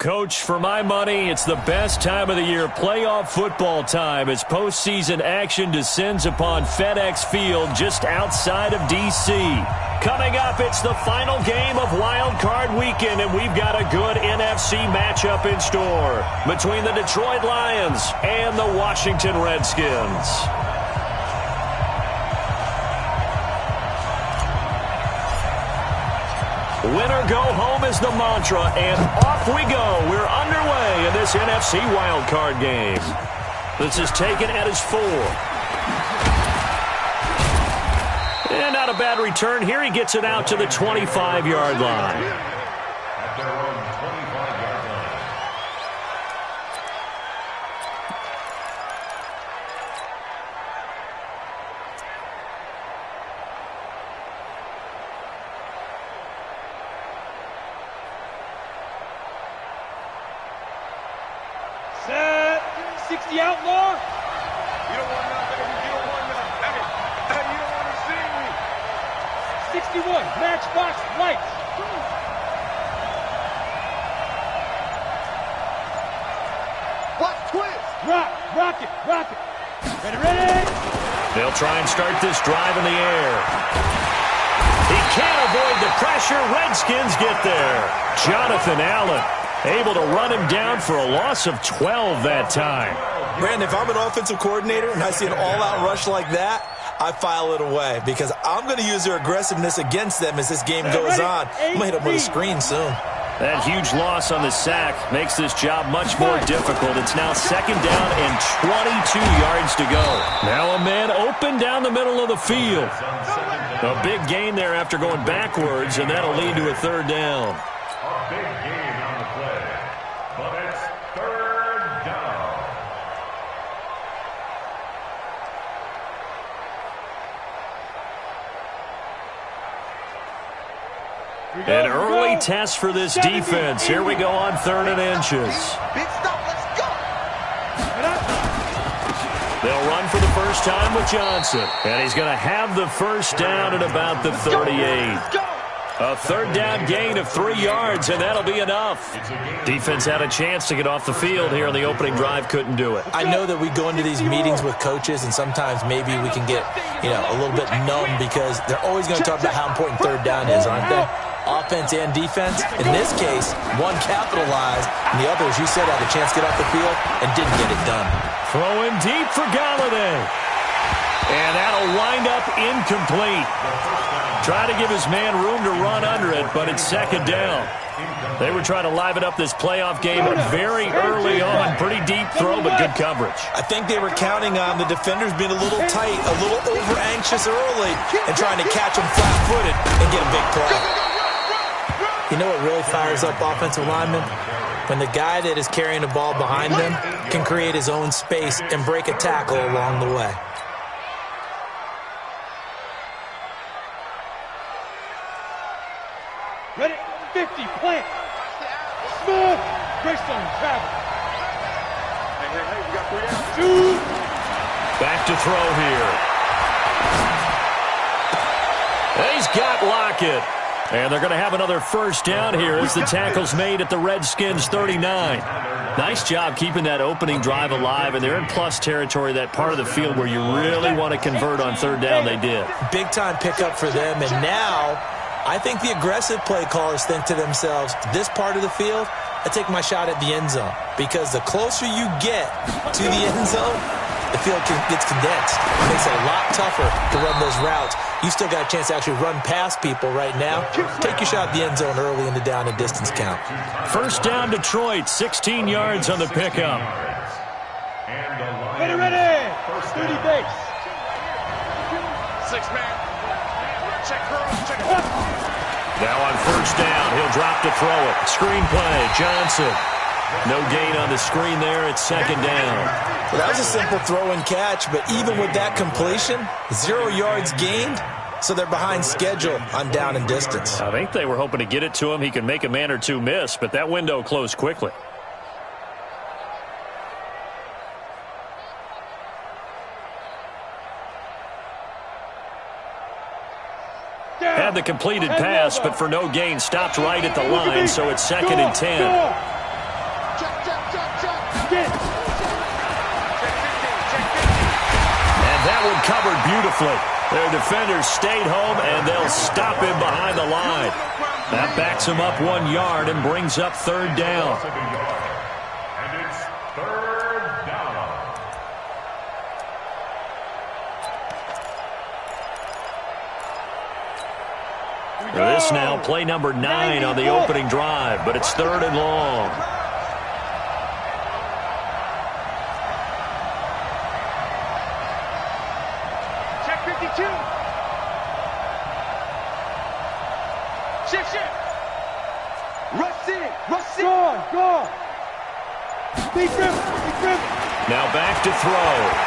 Coach, for my money, it's the best time of the year, playoff football time, as postseason action descends upon FedEx Field just outside of D.C. Coming up, it's the final game of Wild Card Weekend, and we've got a good NFC matchup in store between the Detroit Lions and the Washington Redskins. Winner go home is the mantra, and off we go. We're underway in this NFC wildcard game. This is taken at his 4. And not a bad return here. He gets it out to the 25-yard line. Set. 60 outlaw. You don't want nothing. You don't want nothing. Hey, you don't want to see me. 61. Matchbox lights. What? Twist. Rocket. Ready. They'll try and start this drive in the air. He can't avoid the pressure. Redskins get there. Jonathan Allen able to run him down for a loss of 12 that time. Brandon, if I'm an offensive coordinator and I see an all-out rush like that, I file it away because I'm going to use their aggressiveness against them as this game goes on. I'm going to hit them with a screen soon. That huge loss on the sack makes this job much more difficult. It's now 2nd down and 22 yards to go. Now a man open down the middle of the field. A big gain there after going backwards, and that'll lead to a 3rd down. A big gain on the play, but it's 3rd down. An early test for this defense. Here we go on 3rd and inches. Big stop. Let's go. They'll run for the first time with Johnson. And he's going to have the first down at about the 38. A 3rd down gain of 3 yards, and that'll be enough. Defense had a chance to get off the field here in the opening drive, couldn't do it. I know that we go into these meetings with coaches, and sometimes maybe we can get, a little bit numb because they're always going to talk about how important 3rd down is, aren't they? Offense and defense. In this case, one capitalized, and the other, as you said, had a chance to get off the field and didn't get it done. Throwing deep for Galladay. And that'll wind up incomplete. Try to give his man room to run under it, but it's 2nd down. They were trying to liven up this playoff game very early on. Pretty deep throw, but good coverage. I think they were counting on the defenders being a little tight, a little over-anxious early, and trying to catch them flat-footed and get a big play. You know what really fires up offensive linemen? When the guy that is carrying the ball behind them can create his own space and break a tackle along the way. Ready. 50. Plant. Smooth. Greystone. Travel. Hey. We got 3 out. 2. Back to throw here. He's got Lockett. And they're going to have another first down here as the tackle's made at the Redskins 39. Nice job keeping that opening drive alive, and they're in plus territory, that part of the field where you really want to convert on 3rd down. They did. Big-time pickup for them, and now I think the aggressive play callers think to themselves, this part of the field, I take my shot at the end zone, because the closer you get to the end zone, the field gets condensed. It makes it a lot tougher to run those routes. You still got a chance to actually run past people right now. Take your shot at the end zone early in the down and distance count. First down, Detroit, 16 yards on the pickup. Ready. 30 base. 6-man. Check her. Now on first down, he'll drop to throw it. Screen play, Johnson. No gain on the screen there. It's 2nd down. Well, that was a simple throw and catch, but even with that completion, 0 yards gained, so they're behind schedule on down and distance. I think they were hoping to get it to him. He could make a man or two miss, but that window closed quickly. Had the completed pass, but for no gain, stopped right at the line, so it's 2nd and 10. And that one covered beautifully. Their defenders stayed home, and they'll stop him behind the line. That backs him up 1 yard and brings up third down. And it's third down. This now play number 9 on the opening drive, but it's third and long. Check 52. Shift. Rush in. Go. Big grip. Now back to throw.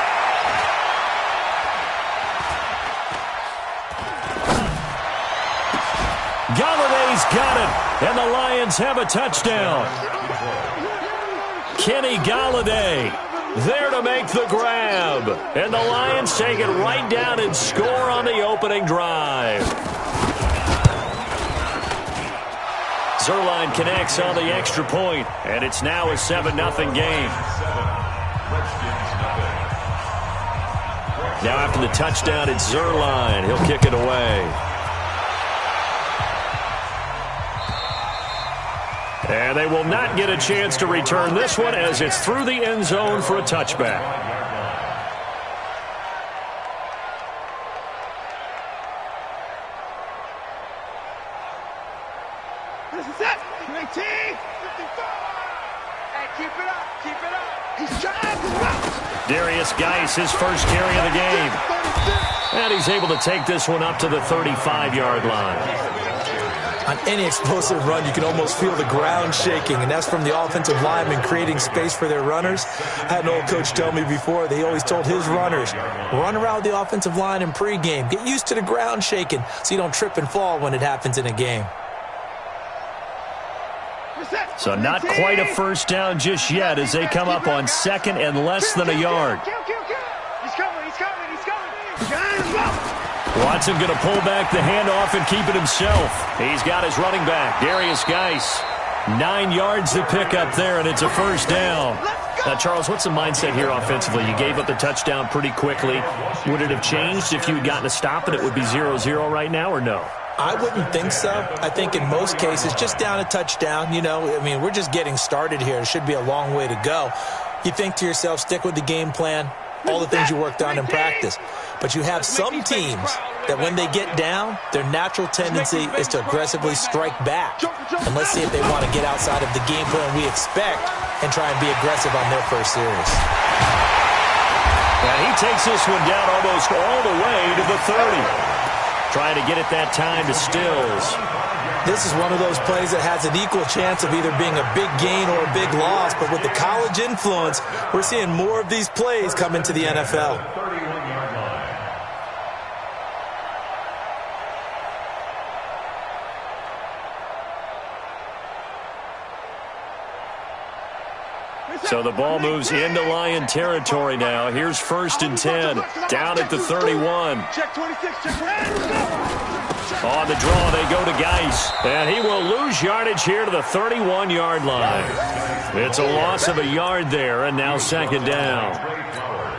Galladay's got it, and the Lions have a touchdown. Kenny Galladay there to make the grab, and the Lions take it right down and score on the opening drive. Zerline connects on the extra point, and it's now a 7-0 game. Now after the touchdown, it's Zerline. He'll kick it away. And they will not get a chance to return this one as it's through the end zone for a touchback. This is it. 19. 55. Hey, keep it up. He's trying to run. Darius Geis, his first carry of the game. And he's able to take this one up to the 35-yard line. On any explosive run, you can almost feel the ground shaking, and that's from the offensive linemen creating space for their runners. I had an old coach tell me before, they always told his runners, run around the offensive line in pregame. Get used to the ground shaking so you don't trip and fall when it happens in a game. So not quite a first down just yet as they come up on second and less than a yard. He's coming. Watson going to pull back the handoff and keep it himself. He's got his running back, Darius Geis. 9 yards to pick up there, and it's a first down. Now, Charles, what's the mindset here offensively? You gave up the touchdown pretty quickly. Would it have changed if you had gotten a stop and it would be 0-0 right now, or no? I wouldn't think so. I think in most cases, just down a touchdown, we're just getting started here. It should be a long way to go. You think to yourself, stick with the game plan, all the things you worked on in practice. But you have some teams that when they get down, their natural tendency is to aggressively strike back. And let's see if they want to get outside of the game plan we expect and try and be aggressive on their first series. And he takes this one down almost all the way to the 30. Trying to get it that time to Stills. This is one of those plays that has an equal chance of either being a big gain or a big loss, but with the college influence, we're seeing more of these plays come into the NFL. So the ball moves into Lion territory now. Here's 1st and 10, down at the 31. Check 26, check 26. On the draw, they go to Geis, and he will lose yardage here to the 31-yard line. It's a loss of a yard there, and now second down.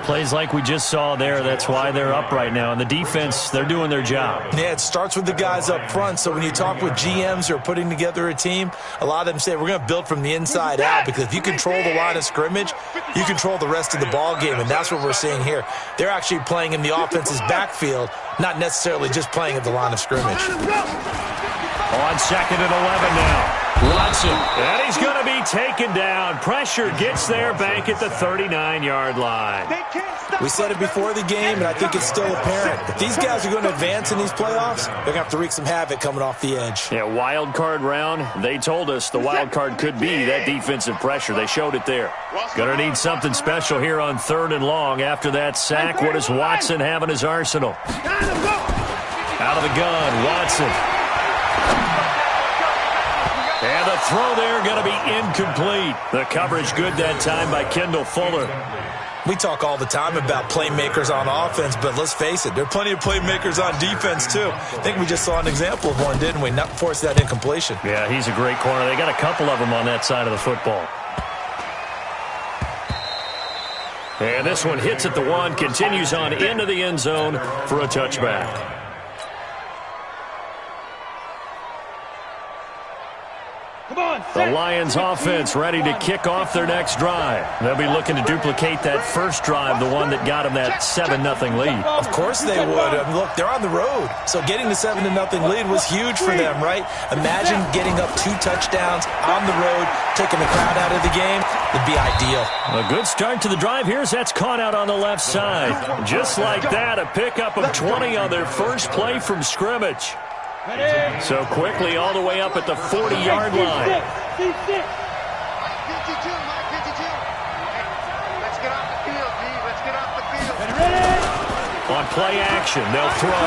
Plays like we just saw there, that's why they're up right now. And the defense, they're doing their job. Yeah, it starts with the guys up front. So when you talk with GMs who are putting together a team, a lot of them say we're going to build from the inside out, because if you control the line of scrimmage, you control the rest of the ball game, and that's what we're seeing here. They're actually playing in the offense's backfield, not necessarily just playing at the line of scrimmage. On second and 11 now. Watson, and he's going to be taken down. Pressure gets there back at the 39-yard line. We said it before the game, and I think it's still apparent. If these guys are going to advance in these playoffs, they're going to have to wreak some havoc coming off the edge. Yeah, wild card round. They told us the wild card could be that defensive pressure. They showed it there. Going to need something special here on 3rd and long. After that sack, what does Watson have in his arsenal? Out of the gun, Watson. And the throw there going to be incomplete. The coverage good that time by Kendall Fuller. We talk all the time about playmakers on offense, but let's face it, there are plenty of playmakers on defense too. I think we just saw an example of one, didn't we? Not force that incompletion. Yeah, he's a great corner. They got a couple of them on that side of the football. And this one hits at the 1, continues on into the end zone for a touchback. The Lions offense ready to kick off their next drive. They'll be looking to duplicate that first drive, the one that got them that 7-0 lead. Of course they would. Look, they're on the road. So getting the 7-0 lead was huge for them, right? Imagine getting up 2 touchdowns on the road, taking the crowd out of the game. It'd be ideal. A good start to the drive here as that's caught out on the left side. Just like that, a pickup of 20 on their first play from scrimmage. So quickly all the way up at the 40-yard line. C6. 52, Mike 52. Let's get off the field, D. Let's get off the field. On play action, they'll throw.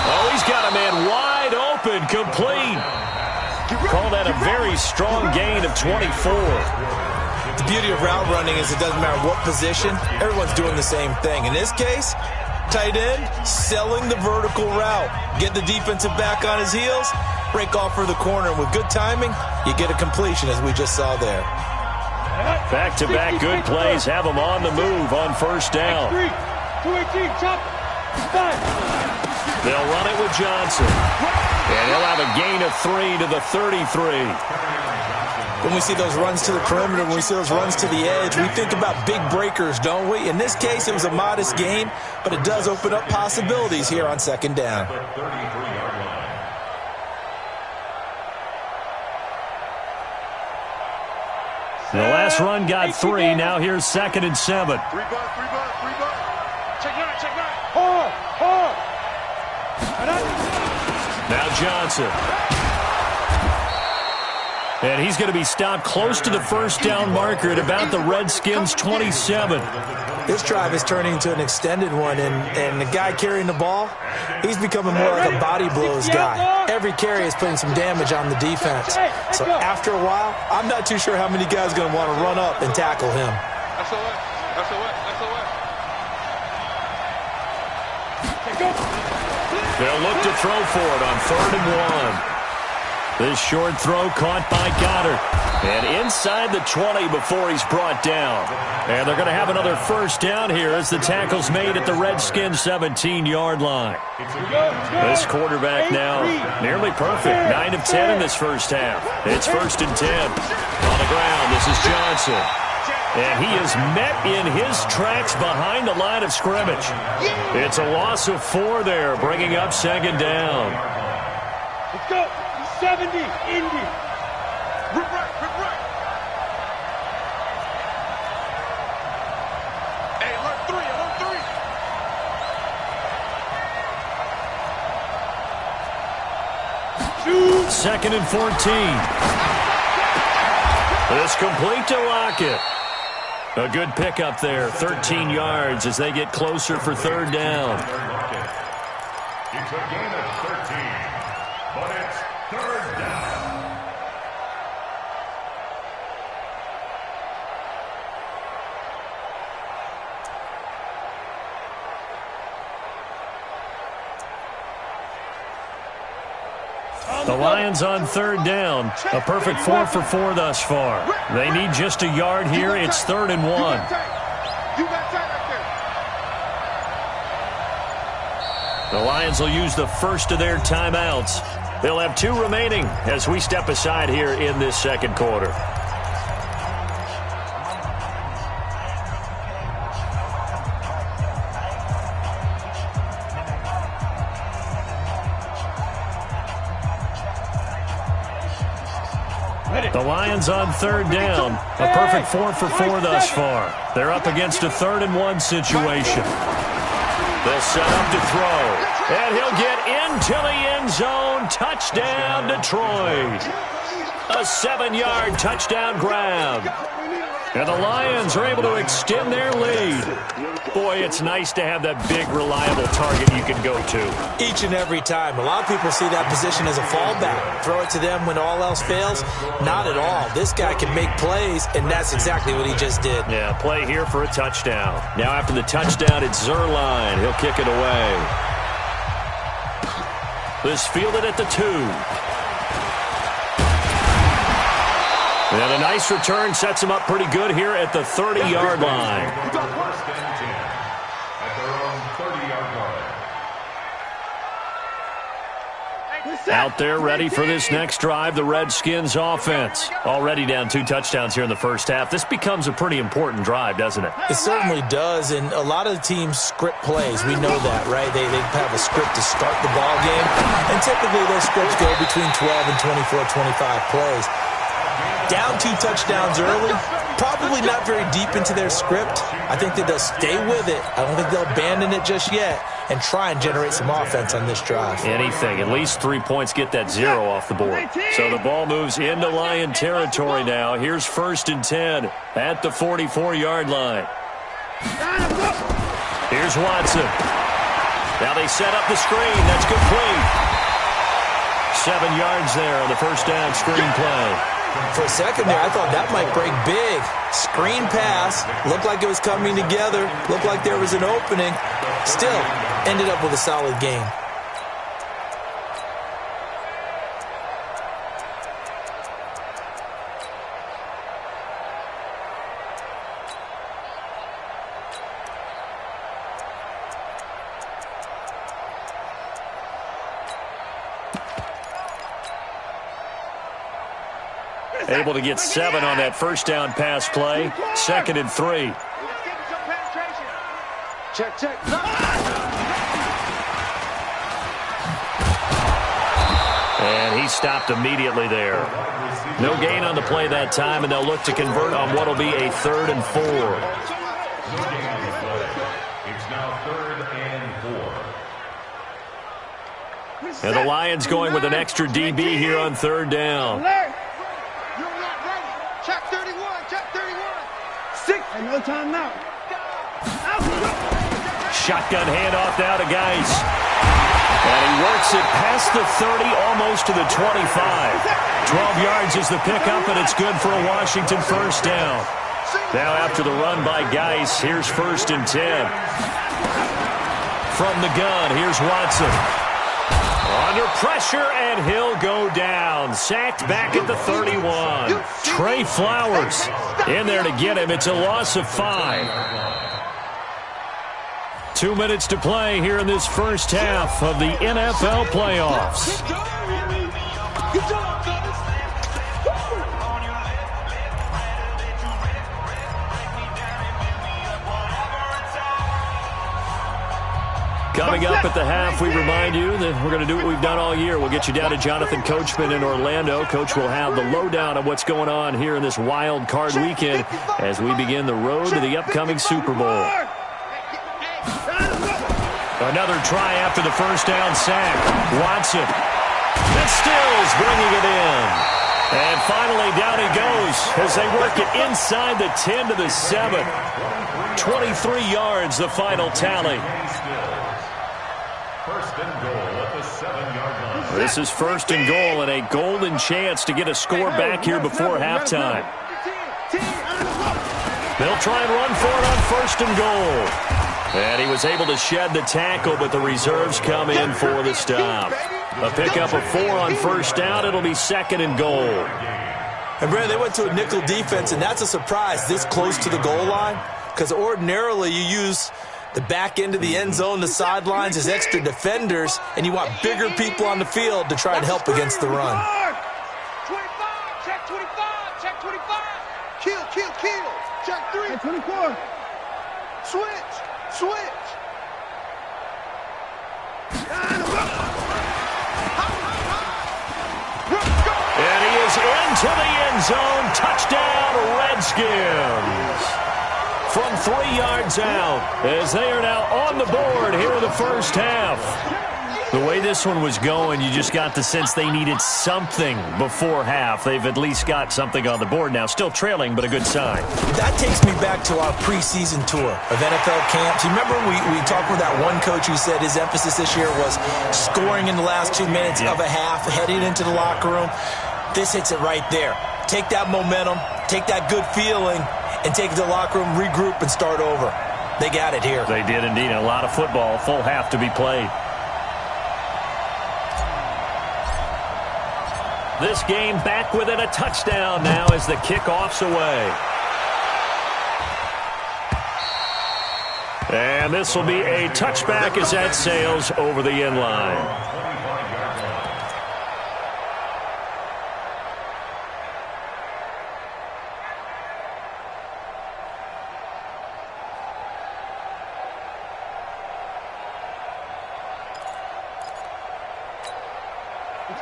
Oh, he's got a man wide open, complete. Call that a very strong gain of 24. The beauty of route running is it doesn't matter what position. Everyone's doing the same thing. In this case, tight end, selling the vertical route. Get the defensive back on his heels, break off for the corner. And with good timing, you get a completion, as we just saw there. Back-to-back good plays have them on the move on first down. 218, chop. 5. They'll run it with Johnson. And he'll have a gain of 3 to the 33. When we see those runs to the perimeter, when we see those runs to the edge, we think about big breakers, don't we? In this case, it was a modest gain, but it does open up possibilities here on second down. The last run got 3. Now here's 2nd and 7. 3 butt. Check 9. Hard. Now Johnson. And he's going to be stopped close to the first down marker at about the Redskins' 27. This drive is turning into an extended one, and the guy carrying the ball, he's becoming more like a body blows guy. Every carry is putting some damage on the defense. So after a while, I'm not too sure how many guys are going to want to run up and tackle him. They'll look to throw for it on 3rd and 1. This short throw caught by Goddard. And inside the 20 before he's brought down. And they're going to have another first down here as the tackle's made at the Redskins' 17-yard line. This quarterback now nearly perfect. 9 of 10 in this first half. It's 1st and 10. On the ground, this is Johnson. And he is met in his tracks behind the line of scrimmage. It's a loss of 4 there, bringing up 2nd down. Let's go. 70, Indy. Rip right. Hey, alert 3. 2nd and 14. This complete to Lockett. A good pickup there, 13 yards as they get closer for 3rd down. It's a gain of 13, but it's 3rd down. The Lions on 3rd down. A perfect 4 for 4 thus far. They need just a yard here. It's 3rd and 1. You got time right there. The Lions will use the first of their timeouts. They'll have 2 remaining as we step aside here in this 2nd quarter. The Lions on 3rd down. A perfect 4 for 4 thus far. They're up against a 3rd and 1 situation. They'll set up to throw. And he'll get into the end zone. Touchdown, Detroit. A 7-yard touchdown grab. And the Lions are able to extend their lead. Boy, it's nice to have that big, reliable target you can go to. Each and every time. A lot of people see that position as a fallback. Throw it to them when all else fails. Not at all. This guy can make plays, and that's exactly what he just did. Yeah, play here for a touchdown. Now after the touchdown, it's Zuerlein. He'll kick it away. This fielded at the 2. And a nice return sets him up pretty good here at the 30-yard line. First and 10 at their own 30-yard line. Out there ready for this next drive, the Redskins offense. Already down 2 touchdowns here in the first half. This becomes a pretty important drive, doesn't it? It certainly does, and a lot of the teams script plays. We know that, right? They have a script to start the ball game, and typically those scripts go between 12 and 24, 25 plays. Down 2 touchdowns early, probably not very deep into their script. I think that they'll stay with it. I don't think they'll abandon it just yet and try and generate some offense on this drive. Anything. At least 3 points, get that 0 off the board. So the ball moves into Lion territory now. Here's 1st and 10 at the 44-yard line. Here's Watson. Now they set up the screen. That's complete. 7 yards there on the first down screen play. For a second there, I thought that might break big. Screen pass, looked like it was coming together, looked like there was an opening. Still, ended up with a solid game. Able to get 7 on that first down pass play. 2nd and 3. Check. And he stopped immediately there. No gain on the play that time, and they'll look to convert on what will be a 3rd and 4. No gain on the play. It's now 3rd and 4. And the Lions going with an extra DB here on 3rd down. Check 31. Check 31. 6. And no timeout. Shotgun handoff now to Geis. And he works it past the 30, almost to the 25. 12 yards is the pickup, and it's good for a Washington first down. Now after the run by Geis, here's 1st and 10. From the gun, here's Watson. Under pressure, and he'll go down. Sacked back at the 31. Trey Flowers in there to get him. It's a loss of 5. 2 minutes to play here in this first half of the NFL playoffs. Good job, fellas. Coming up at the half, we remind you that we're going to do what we've done all year. We'll get you down to Jonathan Coachman in Orlando. Coach will have the lowdown of what's going on here in this wild card weekend as we begin the road to the upcoming Super Bowl. Another try after the first down sack. Watson. And Stills bringing it in. And finally down he goes as they work it inside the 10 to the 7. 23 yards the final tally. First and goal at the 7-yard line. This is 1st and goal and a golden chance to get a score back here before halftime. They'll try and run for it on 1st and goal. And he was able to shed the tackle, but the reserves come in for the stop. A pickup of 4 on 1st down. It'll be 2nd and goal. And, Brad, they went to a nickel defense, and that's a surprise this close to the goal line because ordinarily you use the back end of the end zone, the sidelines as extra defenders, and you want bigger people on the field to try and help against the run. 25. Check 25. Check 25. Kill. Check 3. 24. Switch. And he is into the end zone. Touchdown, Redskins. From 3 yards out, as they are now on the board here in the first half. The way this one was going, you just got the sense they needed something before half. They've at least got something on the board now. Still trailing, but a good sign. That takes me back to our preseason tour of NFL camps. You remember we talked with that one coach who said his emphasis this year was scoring in the last 2 minutes of a half, heading into the locker room. This hits it right there. Take that momentum, take that good feeling, and take it to the locker room, regroup, and start over. They got it here. They did indeed. A lot of football, full half to be played. This game back within a touchdown now as the kickoff's away. And this will be a touchback as that sails over the end line.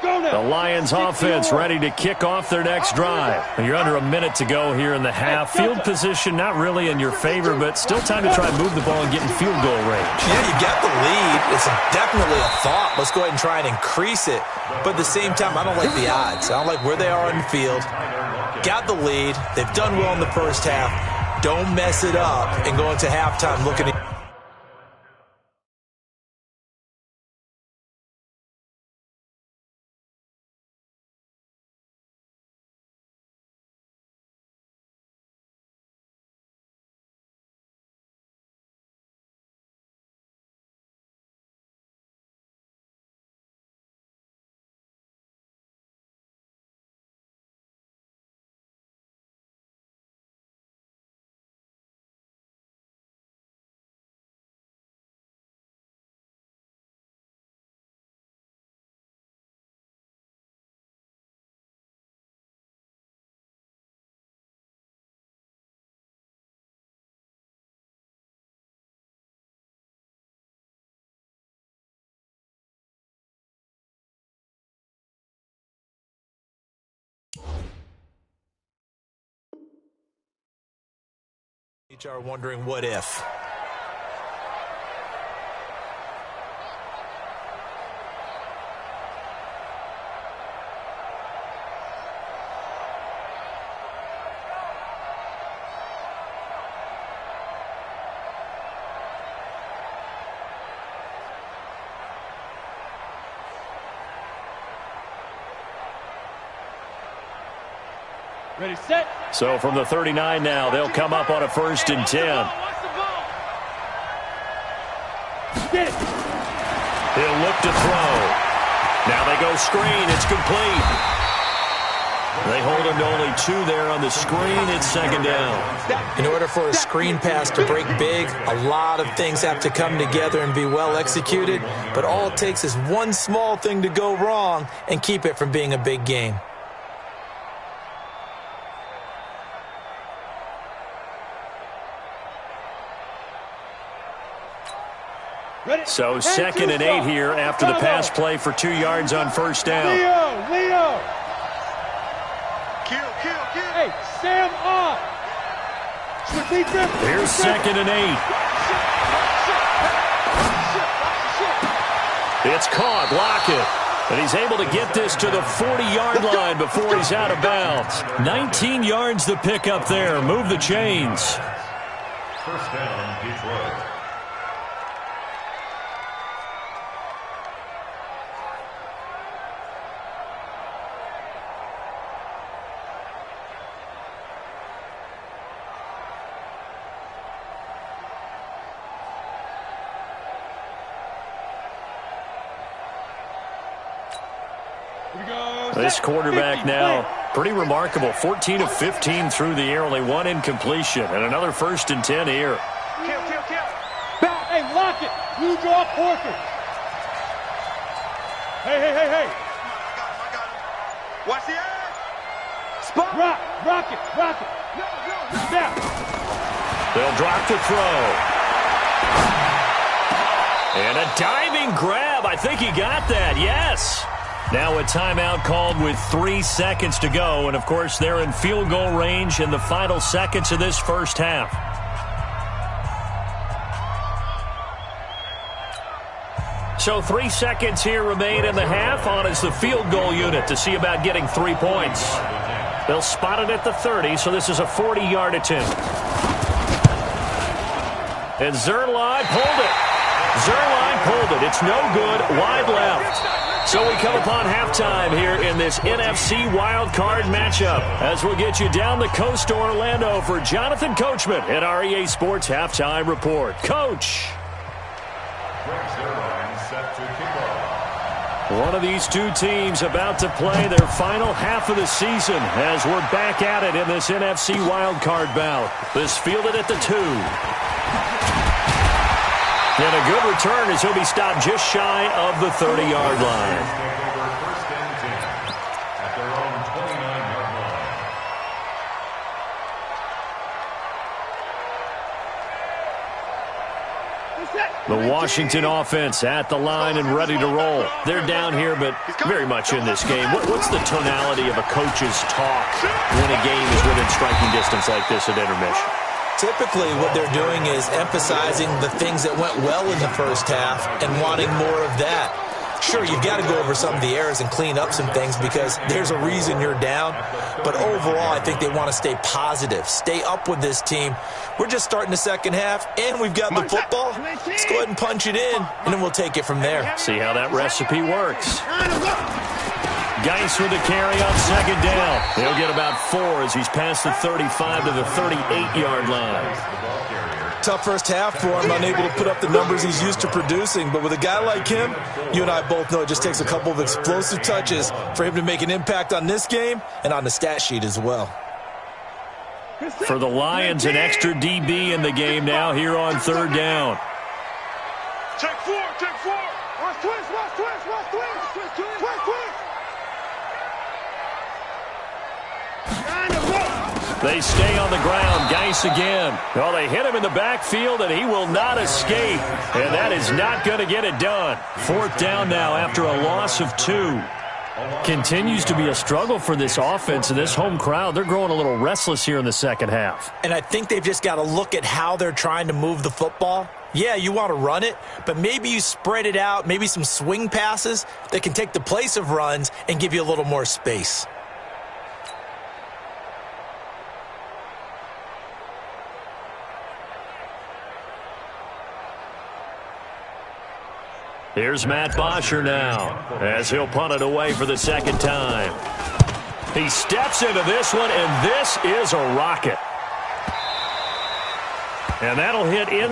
The Lions offense ready to kick off their next drive. You're under a minute to go here in the half. Field position not really in your favor, but still time to try and move the ball and get in field goal range. Yeah, you got the lead. It's definitely a thought. Let's go ahead and try and increase it. But at the same time, I don't like the odds. I don't like where they are on the field. Got the lead. They've done well in the first half. Don't mess it up and go into halftime looking at HR wondering what if. Ready, set. So from the 39 now, they'll come up on a 1st and 10. Get it. He'll look to throw. Now they go screen. It's complete. They hold him to only 2 there on the screen. It's 2nd down. In order for a screen pass to break big, a lot of things have to come together and be well executed. But all it takes is one small thing to go wrong and keep it from being a big game. So 2nd and 8 here after the pass play for 2 yards on 1st down. Leo. Kill. Hey, Sam off. Here's 2nd and 8. It's caught, Lockett. And he's able to get this to the 40-yard line before he's out of bounds. 19 yards the pickup there. Move the chains. 1st down, Detroit. This quarterback now, pretty remarkable. 14 of 15 through the air, only 1 incompletion. And another 1st and 10 here. Kill. Hey, lock it. You draw Porter. Hey. I got him. Watch the edge. Spot. Rock it. Now. They'll drop the throw. And a diving grab. I think he got that. Yes. Now a timeout called with 3 seconds to go. And, of course, they're in field goal range in the final seconds of this first half. So 3 seconds here remain in the half. On is the field goal unit to see about getting 3 points. They'll spot it at the 30, so this is a 40-yard attempt. And Zerline pulled it. It's no good. Wide left. So we come upon halftime here in this NFC wildcard matchup as we'll get you down the coast to Orlando for Jonathan Coachman at our EA Sports Halftime Report. Coach. Set to kick off. One of these two teams about to play their final half of the season as we're back at it in this NFC wildcard bout. This fielded at the 2. And a good return as he'll be stopped just shy of the 30-yard line. The Washington offense at the line and ready to roll. They're down here, but very much in this game. What's the tonality of a coach's talk when a game is within striking distance like this at intermission? Typically, what they're doing is emphasizing the things that went well in the first half and wanting more of that. Sure, you've got to go over some of the errors and clean up some things because there's a reason you're down. But overall, I think they want to stay positive, stay up with this team. We're just starting the second half, and we've got the football. Let's go ahead and punch it in, and then we'll take it from there. See how that recipe works. Geis with the carry on second down. He'll get about 4 as he's past the 35 to the 38-yard line. Tough first half for him, unable to put up the numbers he's used to producing. But with a guy like him, you and I both know it just takes a couple of explosive touches for him to make an impact on this game and on the stat sheet as well. For the Lions, an extra DB in the game now here on third down. Check 4, check 4. Watch twist, watch twist, watch twist, twist, twist, twist, twist. They stay on the ground. Geis again. Well, they hit him in the backfield, and he will not escape. And that is not going to get it done. Fourth down now after a loss of 2. Continues to be a struggle for this offense and this home crowd. They're growing a little restless here in the second half. And I think they've just got to look at how they're trying to move the football. Yeah, you want to run it, but maybe you spread it out, maybe some swing passes that can take the place of runs and give you a little more space. Here's Matt Bosher now as he'll punt it away for the second time. He steps into this one, and this is a rocket. And that'll hit in the